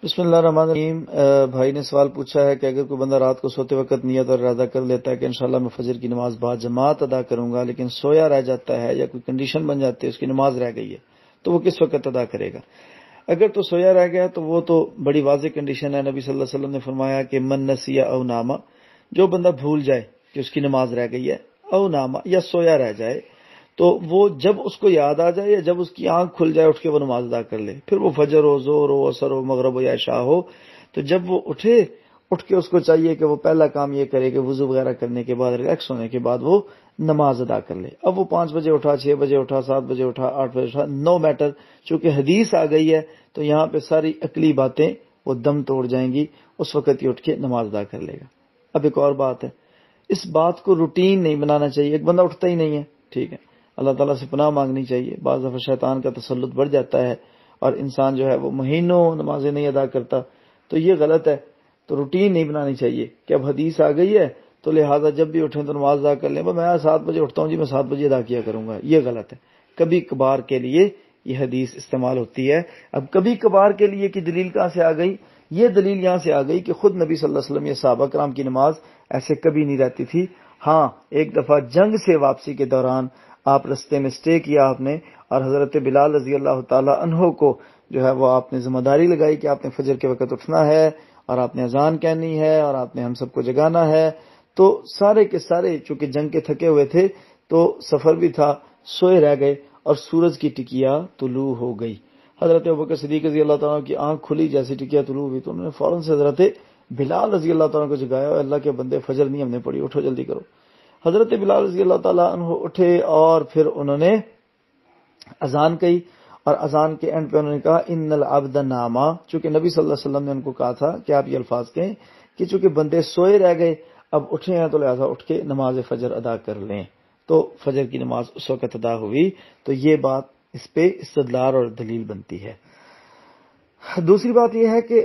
بسم اللہ الرحمن الرحیم۔ بھائی نے سوال پوچھا ہے کہ اگر کوئی بندہ رات کو سوتے وقت نیت اور ارادہ کر لیتا ہے کہ انشاءاللہ میں فجر کی نماز با جماعت ادا کروں گا، لیکن سویا رہ جاتا ہے یا کوئی کنڈیشن بن جاتی ہے، اس کی نماز رہ گئی ہے، تو وہ کس وقت ادا کرے گا؟ اگر تو سویا رہ گیا تو وہ تو بڑی واضح کنڈیشن ہے۔ نبی صلی اللہ علیہ وسلم نے فرمایا کہ من نسی او ناما، جو بندہ بھول جائے کہ اس کی نماز رہ گئی ہے، او ناما یا سویا رہ جائے، تو وہ جب اس کو یاد آ جائے یا جب اس کی آنکھ کھل جائے اٹھ کے وہ نماز ادا کر لے، پھر وہ فجر ہو، ظہر ہو، عصر ہو، مغرب ہو یا عشاء ہو، تو جب وہ اٹھ کے اس کو چاہیے کہ وہ پہلا کام یہ کرے کہ وضو وغیرہ کرنے کے بعد ریلیکس ہونے کے بعد وہ نماز ادا کر لے۔ اب وہ 5 بجے اٹھا، 6 بجے اٹھا، 7 بجے اٹھا، 8 بجے اٹھا، نو میٹر، چونکہ حدیث آ گئی ہے تو یہاں پہ ساری عقلی باتیں وہ دم توڑ جائیں گی، اس وقت ہی اٹھ کے نماز ادا کر لے گا۔ اب ایک اور بات ہے، اس بات کو روٹین نہیں بنانا چاہیے۔ ایک بندہ اٹھتا ہی نہیں ہے، ٹھیک ہے، اللہ تعالیٰ سے پناہ مانگنی چاہیے۔ بعض دفعہ شیطان کا تسلط بڑھ جاتا ہے اور انسان جو ہے وہ مہینوں نمازیں نہیں ادا کرتا، تو یہ غلط ہے۔ تو روٹین نہیں بنانی چاہیے کہ اب حدیث آ گئی ہے تو لہٰذا جب بھی اٹھیں تو نماز ادا کر لیں، میں 7 بجے اٹھتا ہوں جی، میں 7 بجے ادا کیا کروں گا، یہ غلط ہے۔ کبھی کبھار کے لیے یہ حدیث استعمال ہوتی ہے۔ اب کبھی کبھار کے لیے کی دلیل کہاں سے آ گئی؟ یہ دلیل یہاں سے آ گئی کہ خود نبی صلی اللہ علیہ وسلم یا صحابہ کرام کی نماز ایسے کبھی نہیں رہتی تھی۔ ہاں، ایک دفعہ جنگ سے واپسی کے دوران آپ رستے میں سٹے کیا آپ نے، اور حضرت بلال رضی اللہ تعالی عنہ کو جو ہے وہ آپ نے ذمہ داری لگائی کہ آپ نے فجر کے وقت اٹھنا ہے اور آپ نے اذان کہنی ہے اور آپ نے ہم سب کو جگانا ہے۔ تو سارے کے سارے چونکہ جنگ کے تھکے ہوئے تھے تو سفر بھی تھا، سوئے رہ گئے اور سورج کی ٹکیا طلوع ہو گئی۔ حضرت ابوبکر صدیق رضی اللہ تعالیٰ کی آنکھ کھلی، جیسی ٹکیا طلوع ہوئی تو انہوں نے فوراً سے حضرت بلال رضی اللہ تعالیٰ کو جگایا، اللہ کے بندے فجر نہیں ہم نے پڑھی، اٹھو جلدی کرو۔ حضرت بلال رضی اللہ تعالیٰ عنہ اٹھے اور پھر انہوں نے اذان کہی، اور اذان کے اینڈ پہ انہوں نے کہا ان العبد ناما، چونکہ نبی صلی اللہ علیہ وسلم نے ان کو کہا تھا کہ آپ یہ الفاظ کہیں کہ چونکہ بندے سوئے رہ گئے اب اٹھے ہیں تو لہذا اٹھ کے نماز فجر ادا کر لیں، تو فجر کی نماز اس وقت ادا ہوئی۔ تو یہ بات اس پہ استدلال اور دلیل بنتی ہے۔ دوسری بات یہ ہے کہ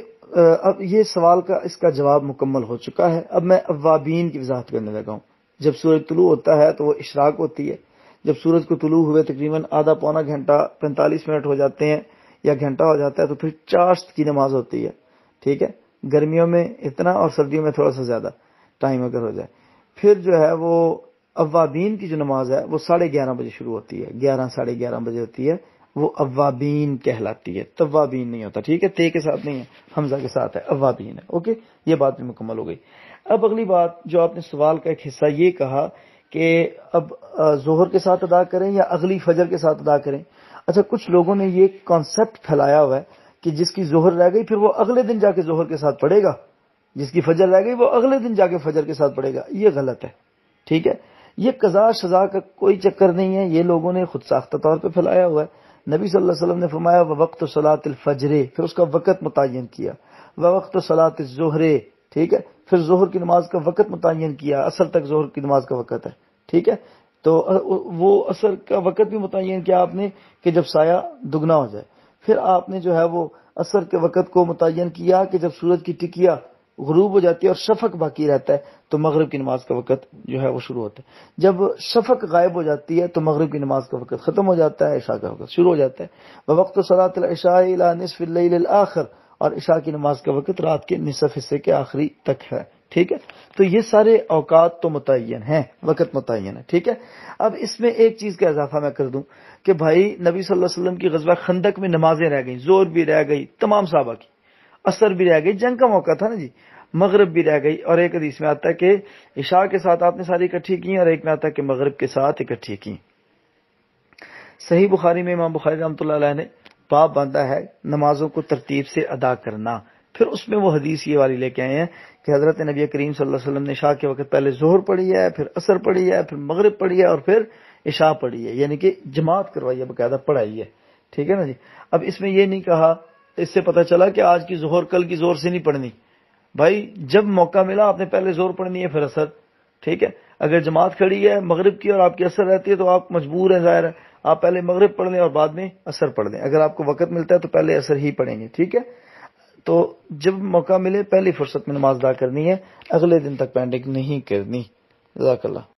اب یہ سوال کا اس کا جواب مکمل ہو چکا ہے۔ اب میں اوابین کی وضاحت کرنے لگا ہوں۔ جب سورج طلوع ہوتا ہے تو وہ اشراق ہوتی ہے۔ جب سورج کو طلوع ہوئے تقریباً آدھا پونا گھنٹہ 45 منٹ ہو جاتے ہیں یا گھنٹہ ہو جاتا ہے تو پھر چاشت کی نماز ہوتی ہے، ٹھیک ہے، گرمیوں میں اتنا اور سردیوں میں تھوڑا سا زیادہ ٹائم اگر ہو جائے، پھر جو ہے وہ اوابین کی جو نماز ہے وہ 11:30 بجے شروع ہوتی ہے، 11 ساڑھے 11 بجے ہوتی ہے، وہ اوابین کہلاتی ہے، توابین نہیں ہوتا، ٹھیک ہے، تے کے ساتھ نہیں ہے، حمزہ کے ساتھ ہے، اوابین ہے، اوکے، یہ بات بھی مکمل ہو گئی۔ اب اگلی بات جو آپ نے سوال کا ایک حصہ یہ کہا کہ اب ظہر کے ساتھ ادا کریں یا اگلی فجر کے ساتھ ادا کریں۔ اچھا، کچھ لوگوں نے یہ کانسیپٹ پھیلایا ہوا ہے کہ جس کی ظہر رہ گئی پھر وہ اگلے دن جا کے ظہر کے ساتھ پڑھے گا، جس کی فجر رہ گئی وہ اگلے دن جا کے فجر کے ساتھ پڑھے گا، یہ غلط ہے، ٹھیک ہے۔ یہ قضا شذا کا کوئی چکر نہیں ہے، یہ لوگوں نے خود ساختہ طور پہ پھیلایا ہوا ہے۔ نبی صلی اللہ علیہ وسلم نے فرمایا وقت صلاۃ الفجر، پھر اس کا وقت متعین کیا، وقت صلاۃ الظہر، ٹھیک ہے، پھر ظہر کی نماز کا وقت متعین کیا، عصر تک ظہر کی نماز کا وقت ہے، ٹھیک ہے، تو وہ عصر کا وقت بھی متعین کیا آپ نے کہ جب سایہ دگنا ہو جائے، پھر آپ نے جو ہے وہ عصر کے وقت کو متعین کیا کہ جب سورج کی ٹکیا غروب ہو جاتی ہے اور شفق باقی رہتا ہے تو مغرب کی نماز کا وقت جو ہے وہ شروع ہوتا ہے، جب شفق غائب ہو جاتی ہے تو مغرب کی نماز کا وقت ختم ہو جاتا ہے، عشاء کا وقت شروع ہو جاتا ہے، وقت صلاۃ العشاء الی نصف اللیل الاخر، اور عشاء کی نماز کا وقت رات کے نصف حصے کے آخری تک ہے، ٹھیک ہے۔ تو یہ سارے اوقات تو متعین ہیں، وقت متعین ہے، ٹھیک ہے۔ اب اس میں ایک چیز کا اضافہ میں کر دوں کہ بھائی نبی صلی اللہ علیہ وسلم کی غزوہ خندق میں نمازیں رہ گئیں، ظہر بھی رہ گئی تمام صحابہ کی، عصر بھی رہ گئی، جنگ کا موقع تھا نا جی، مغرب بھی رہ گئی، اور ایک حدیث میں آتا ہے کہ عشاء کے ساتھ آپ نے ساری اکٹھی کی اور ایک میں آتا ہے کہ مغرب کے ساتھ اکٹھی کی۔ صحیح بخاری میں امام بخاری رحمۃ اللہ علیہ نے باب باندھا ہے نمازوں کو ترتیب سے ادا کرنا، پھر اس میں وہ حدیث یہ والی لے کے آئے ہیں کہ حضرت نبی کریم صلی اللہ علیہ وسلم نے عشاء کے وقت پہلے ظہر پڑھی ہے، پھر عصر پڑھی ہے، پھر مغرب پڑھی ہے اور پھر عشاء پڑھی ہے، یعنی کہ جماعت کروائی ہے، باقاعدہ پڑھائی ہے، ٹھیک ہے نا جی۔ اب اس میں یہ نہیں کہا، اس سے پتہ چلا کہ آج کی ظہر کل کی ظہر سے نہیں پڑھنی، بھائی جب موقع ملا آپ نے پہلے ظہر پڑھنی ہے پھر عصر، ٹھیک ہے۔ اگر جماعت کھڑی ہے مغرب کی اور آپ کی عصر رہتی ہے تو آپ مجبور ہیں، ظاہر ہے آپ پہلے مغرب پڑھ لیں اور بعد میں عصر پڑھ لیں، اگر آپ کو وقت ملتا ہے تو پہلے عصر ہی پڑھیں گے، ٹھیک ہے۔ تو جب موقع ملے پہلی فرصت میں نماز ادا کرنی ہے، اگلے دن تک پینڈنگ نہیں کرنی۔ جزاک اللہ۔